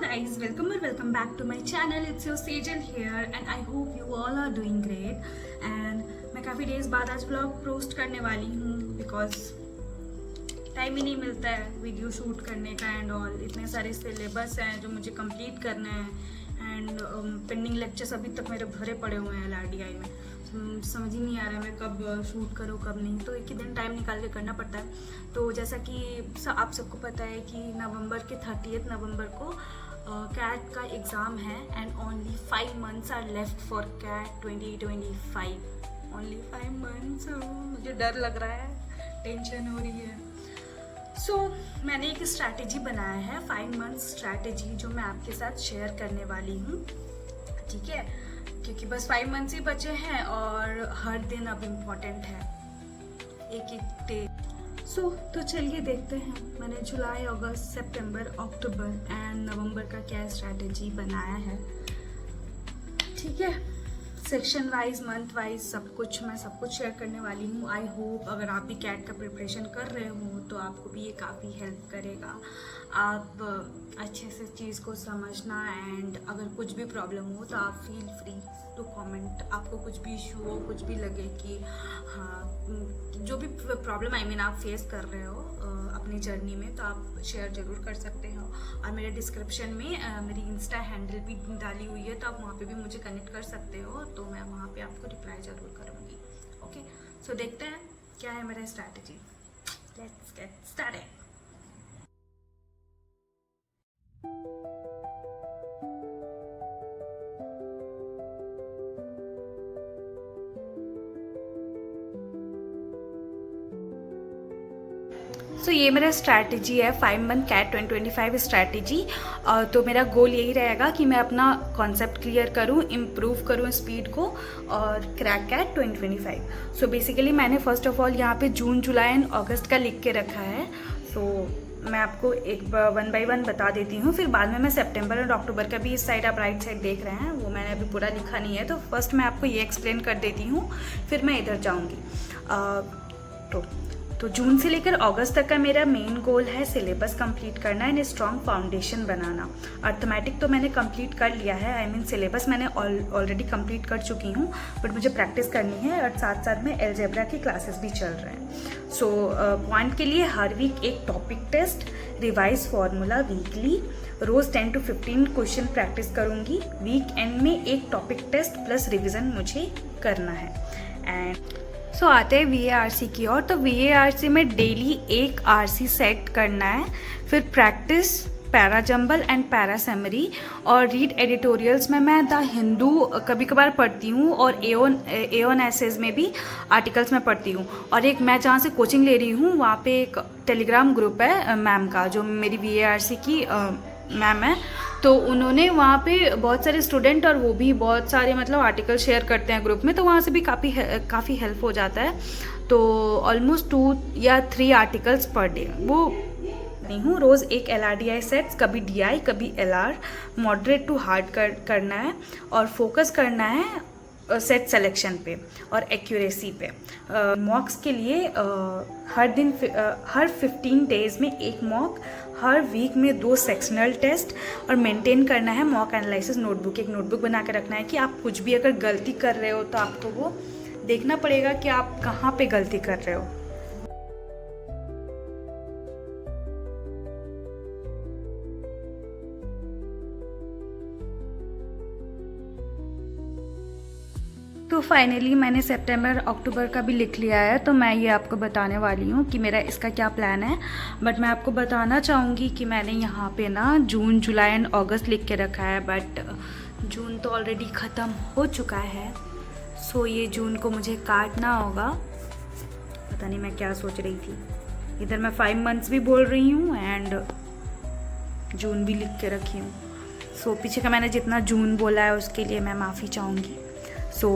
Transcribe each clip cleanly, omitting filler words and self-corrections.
guys, welcome back to my channel. It's your Sejal here and I hope you all are doing great. And मैं काफ़ी days बाद आज vlog post करने वाली हूँ because time ही नहीं मिलता है वीडियो शूट करने का एंड ऑल. इतने सारे सिलेबस हैं जो मुझे कंप्लीट करना है एंड पेंडिंग लेक्चर्स अभी तक मेरे भरे पड़े हुए हैं LRDI में. समझ ही नहीं आ रहा है मैं कब शूट करूँ कब नहीं, तो एक ही दिन टाइम निकाल के करना पड़ता है. तो जैसा कि आप सबको पता है कि नवंबर के 30 नवंबर को कैट का एग्ज़ाम है and only 5 months are left for CAT 2025. Only 5 months. मुझे डर लग रहा है, टेंशन हो रही है. सो मैंने एक स्ट्रैटेजी बनाया है, 5 months स्ट्रैटेजी, जो मैं आपके साथ शेयर करने वाली हूँ. ठीक है, क्योंकि बस 5 months ही बचे हैं और हर दिन अब इम्पॉर्टेंट है, एक एक डे. तो चलिए देखते हैं मैंने जुलाई, अगस्त, सितंबर, अक्टूबर एंड नवंबर का क्या स्ट्रैटेजी बनाया है. ठीक है, सेक्शन वाइज, मंथ वाइज सब कुछ शेयर करने वाली हूँ. आई होप अगर आप भी कैट का प्रिपरेशन कर रहे हो तो आपको भी ये काफ़ी हेल्प करेगा. आप अच्छे से चीज़ को समझना एंड अगर कुछ भी प्रॉब्लम हो तो आप फील फ्री टू कमेंट. आपको कुछ भी इशू हो, कुछ भी लगे कि हाँ जो भी प्रॉब्लम आप फेस कर रहे हो अपनी जर्नी में, तो आप शेयर ज़रूर कर सकते हो. और मेरे डिस्क्रिप्शन में मेरी इंस्टा हैंडल भी डाली हुई है, तो आप वहाँ पे भी मुझे कनेक्ट कर सकते हो. तो मैं वहाँ पे आपको रिप्लाई ज़रूर करूँगी. ओके, सो देखते हैं क्या है मेरा strategy. Let's get started. So ये मेरा स्ट्रैटेजी है, 5 month कैट 2025 स्ट्रैटेजी. तो मेरा गोल यही रहेगा कि मैं अपना कॉन्सेप्ट क्लियर करूँ, इम्प्रूव करूँ स्पीड को और क्रैक कैट 2025. सो बेसिकली मैंने फर्स्ट ऑफ ऑल यहाँ पे जून, जुलाई एंड अगस्त का लिख के रखा है. सो मैं आपको एक 1 by 1 बता देती हूँ, फिर बाद में मैं सितंबर और अक्टूबर का भी इस साइड आप राइट साइड देख रहे हैं, वो मैंने अभी पूरा लिखा नहीं है. तो फर्स्ट मैं आपको ये एक्सप्लेन कर देती हूँ, फिर मैं इधर जाऊँगी. तो जून से लेकर अगस्त तक का मेरा मेन गोल है सिलेबस कंप्लीट करना and strong foundation banana. Arithmetic तो मैंने कंप्लीट कर लिया है, आई मीन सिलेबस मैंने ऑलरेडी कंप्लीट कर चुकी हूँ, बट मुझे प्रैक्टिस करनी है और साथ साथ में अलजेब्रा की क्लासेस भी चल रहे हैं. सो पॉइंट के लिए हर वीक एक topic test, revise formula weekly, रोज़ 10 to 15 क्वेश्चन प्रैक्टिस करूँगी. वीक एंड में एक टॉपिक टेस्ट प्लस रिविज़न मुझे करना है. एंड सो आते हैं VARC की ओर. तो VARC में डेली एक RC सेट करना है, फिर practice para jumble and para summary और रीड एडिटोरियल्स में मैं द हिंदू कभी कभार पढ़ती हूँ और एओन एसेज में भी आर्टिकल्स में पढ़ती हूँ. और एक मैं जहाँ से कोचिंग ले रही हूँ वहाँ पे एक टेलीग्राम ग्रुप है मैम का, जो मेरी VARC की मैम है. तो उन्होंने वहाँ पे बहुत सारे स्टूडेंट और वो भी बहुत सारे मतलब आर्टिकल शेयर करते हैं ग्रुप में, तो वहाँ से भी काफ़ी हेल्प हो जाता है. तो ऑलमोस्ट 2 या 3 आर्टिकल्स पर डे वो नहीं हूँ. रोज़ एक LRDI सेट्स, कभी DI कभी LR, मॉडरेट टू हार्ड करना है और फोकस करना है सेट सिलेक्शन पे और एक्यूरेसी पे. मॉक्स के लिए हर 15 डेज़ में एक मॉक, हर वीक में 2 सेक्शनल टेस्ट और मेंटेन करना है मॉक एनालिसिस नोटबुक. एक नोटबुक बना के रखना है कि आप कुछ भी अगर गलती कर रहे हो तो आपको वो देखना पड़ेगा कि आप कहाँ पे गलती कर रहे हो. तो फाइनली मैंने सितंबर अक्टूबर का भी लिख लिया है, तो मैं ये आपको बताने वाली हूँ कि मेरा इसका क्या प्लान है. बट मैं आपको बताना चाहूँगी कि मैंने यहाँ पे ना जून, जुलाई एंड अगस्त लिख के रखा है, बट जून तो ऑलरेडी ख़त्म हो चुका है. सो ये जून को मुझे काटना होगा. पता नहीं मैं क्या सोच रही थी, इधर मैं 5 months भी बोल रही हूँ एंड जून भी लिख के रखी हूँ. सो पीछे का मैंने जितना जून बोला है उसके लिए मैं माफ़ी चाहूँगी. सो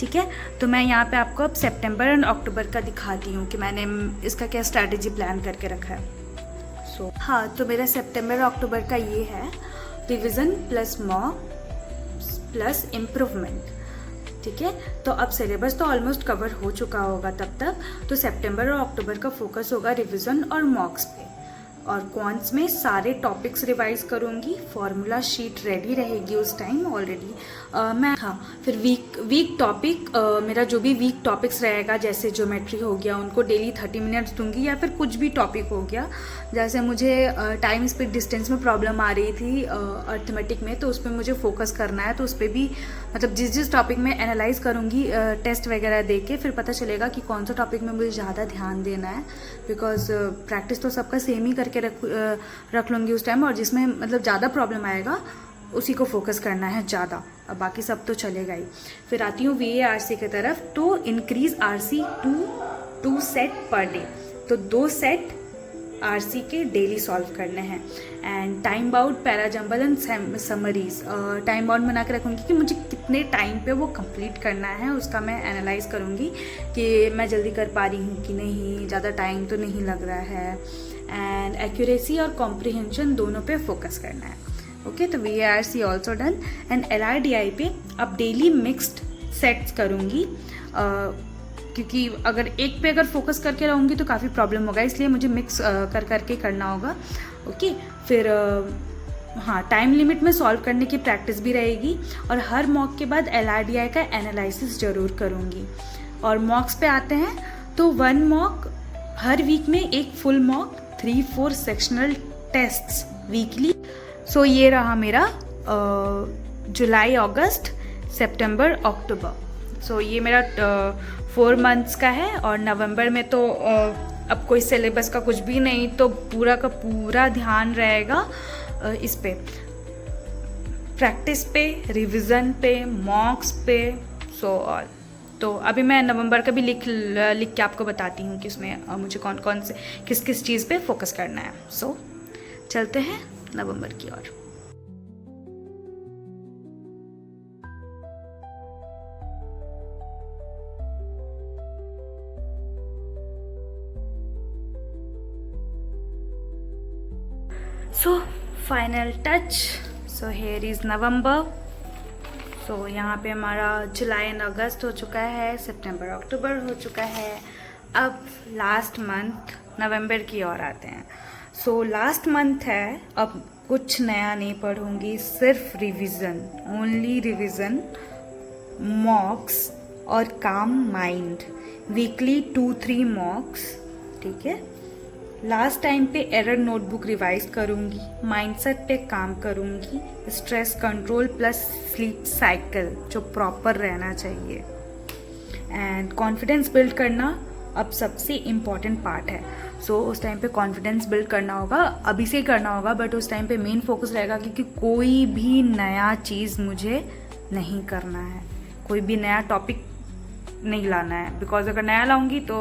ठीक है, तो मैं यहाँ पे आपको अब सितंबर एंड अक्टूबर का दिखाती हूँ कि मैंने इसका क्या स्ट्रैटेजी प्लान करके रखा है. हाँ, तो मेरा सितंबर अक्टूबर का ये है, revision plus mock plus improvement. ठीक है, तो अब सिलेबस तो ऑलमोस्ट कवर हो चुका होगा तब तक. तो सितंबर और अक्टूबर का फोकस होगा रिवीजन और मॉक्स पे. और क्वांट्स में सारे टॉपिक्स रिवाइज करूँगी, फॉर्मूला शीट रेडी रहेगी उस टाइम ऑलरेडी। मैं फिर वीक टॉपिक, मेरा जो भी वीक टॉपिक्स रहेगा जैसे ज्योमेट्री हो गया उनको डेली 30 मिनट्स दूंगी, या फिर कुछ भी टॉपिक हो गया। जैसे मुझे टाइम स्पीड डिस्टेंस में प्रॉब्लम आ रही थी अर्थमेटिक में, तो उस पर मुझे फोकस करना है, तो उस पर भी मतलब जिस टॉपिक में एनालाइज करूँगी टेस्ट वगैरह दे के, फिर पता चलेगा कि कौन सा टॉपिक में मुझे ज़्यादा ध्यान देना है। बिकॉज प्रैक्टिस तो सबका सेम ही करके रख लूँगी उस टाइम, और जिसमें मतलब ज़्यादा प्रॉब्लम आएगा उसी को फोकस करना है ज़्यादा, अब बाकी सब तो चलेगा ही। फिर आती हूँ VARC की तरफ। तो increase RC to 2 set per day, तो 2 सेट RC के डेली सॉल्व करने हैं। And time bound parajumble and summaries, time bound बना के रखूँगी कि मुझे कितने टाइम पे वो कंप्लीट करना है, उसका मैं एनालाइज करूँगी कि मैं जल्दी कर पा रही हूँ कि नहीं, ज़्यादा टाइम तो नहीं लग रहा है। एंड एक्यूरेसी और कॉम्प्रिहेंशन दोनों पे फोकस करना है। ओके, तो VARC also done. And LRDI पे अब डेली मिक्स्ड सेट्स करूँगी, क्योंकि अगर एक पे अगर फोकस करके रहूँगी तो काफ़ी प्रॉब्लम होगा, इसलिए मुझे मिक्स करके करना होगा। ओके, फिर टाइम लिमिट में सॉल्व करने की प्रैक्टिस भी रहेगी, और हर मॉक के बाद LRDI का एनालिसिस ज़रूर करूँगी। और मॉक्स पे आते हैं, तो 1 मॉक हर वीक में, एक full mock, 3-4 sectional tests weekly. So ये रहा मेरा जुलाई, अगस्त, सितंबर, अक्टूबर। सो ये मेरा 4 मंथ्स का है। और नवंबर में तो अब कोई सिलेबस का कुछ भी नहीं, तो पूरा का पूरा ध्यान रहेगा इस पे, प्रैक्टिस पे, रिवीजन पे, मॉक्स पे, सो ऑल। तो अभी मैं नवंबर का भी लिख के आपको बताती हूँ कि उसमें मुझे कौन कौन से किस चीज़ पे फोकस करना है। सो चलते हैं नवंबर की ओर। So final touch, so here is November. So यहाँ पे हमारा जुलाई एंड अगस्त हो चुका है, सितंबर अक्टूबर हो चुका है। अब लास्ट मंथ नवंबर की ओर आते हैं। सो लास्ट मंथ है, अब कुछ नया नहीं पढ़ूंगी, सिर्फ रिवीजन, ओनली रिवीजन, मॉक्स और काम माइंड। वीकली 2-3 मॉक्स, ठीक है। लास्ट टाइम पे एरर नोटबुक रिवाइज करूंगी, माइंडसेट पे काम करूंगी, stress control plus sleep cycle जो प्रॉपर रहना चाहिए। एंड कॉन्फिडेंस बिल्ड करना अब सबसे इम्पॉर्टेंट पार्ट है। सो उस टाइम पे कॉन्फिडेंस बिल्ड करना होगा, अभी से ही करना होगा, बट उस टाइम पे मेन फोकस रहेगा क्योंकि कोई भी नया चीज़ मुझे नहीं करना है, कोई भी नया टॉपिक नहीं लाना है। बिकॉज अगर नया लाऊंगी तो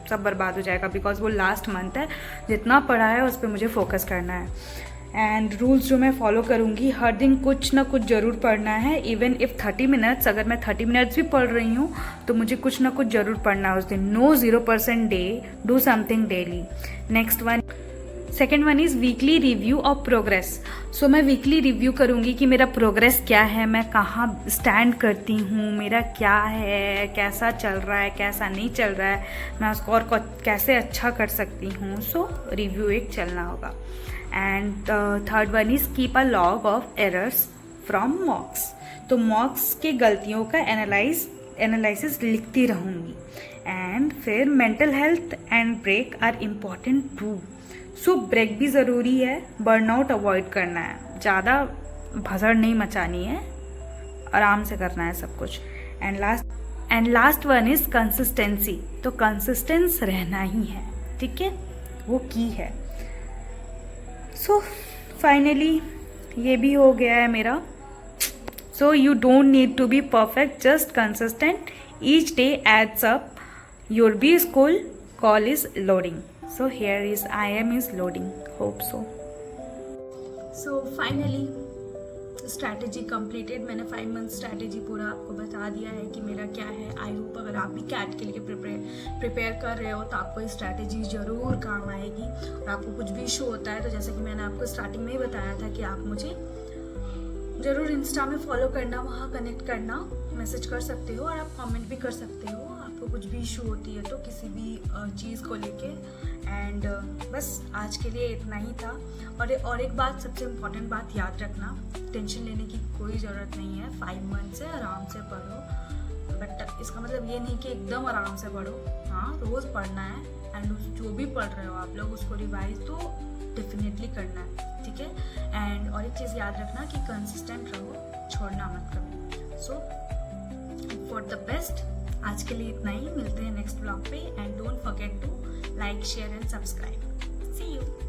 सब बर्बाद हो जाएगा, बिकॉज वो लास्ट मंथ है, जितना पढ़ा है उस पर मुझे फोकस करना है। एंड रूल्स जो मैं फॉलो करूँगी, हर दिन कुछ ना कुछ ज़रूर पढ़ना है। इवन इफ 30 मिनट्स, अगर मैं 30 मिनट्स भी पढ़ रही हूँ तो मुझे कुछ ना कुछ ज़रूर पढ़ना है उस दिन। No 0% day, do something daily. Next one, second one is weekly review of progress. So मैं वीकली रिव्यू करूँगी कि मेरा प्रोग्रेस क्या है, मैं कहाँ स्टैंड करती हूँ, मेरा क्या है, कैसा चल रहा है, कैसा नहीं चल रहा है, मैं उसको और कैसे अच्छा कर सकती हूँ। सो रिव्यू एक चलना होगा। And third one is keep a log of errors from मॉक्स। तो मॉक्स के गलतियों का एनालिसिस लिखती रहूँगी। एंड फिर mental health and break are important too. So break भी ज़रूरी है, बर्नआउट अवॉइड करना है, ज़्यादा भसड़ नहीं मचानी है, आराम से करना है सब कुछ। And last one is consistency. तो कंसिस्टेंस रहना ही है, ठीक है, वो की है। सो फाइनली ये भी हो गया है मेरा। So you don't need to be perfect, just consistent, each day adds up, your B school call is loading. So here is IM is loading. Hope so. So finally strategy completed. मैंने 5 month strategy पूरा आपको बता दिया है कि मेरा क्या है। आई होप अगर आप भी कैट के लिए प्रिपेयर कर रहे हो तो आपको ये स्ट्रैटेजी ज़रूर काम आएगी। और आपको कुछ भी इशू होता है तो जैसे कि मैंने आपको स्टार्टिंग में ही बताया था कि आप मुझे ज़रूर इंस्टा में फॉलो करना, वहाँ कनेक्ट करना, मैसेज कर सकते हो और आप कमेंट भी कर सकते हो, आपको कुछ भी इशू होती है तो किसी भी चीज़ को लेके। एंड बस आज के लिए इतना ही था। और एक बात, सबसे इम्पोर्टेंट बात याद रखना, टेंशन लेने की कोई ज़रूरत नहीं है। 5 मंथ से आराम से पढ़ो, बट इसका मतलब ये नहीं कि एकदम आराम से पढ़ो। हाँ, रोज़ पढ़ना है एंड जो भी पढ़ रहे हो आप लोग उसको रिवाइज तो डेफिनेटली करना है, ठीक है। एंड और एक चीज़ याद रखना कि कंसिस्टेंट रहो, छोड़ना मत कभी। सो फॉर द बेस्ट, आज के लिए इतना ही। मिलते हैं नेक्स्ट ब्लॉग पे and don't forget to like, share and subscribe. See you.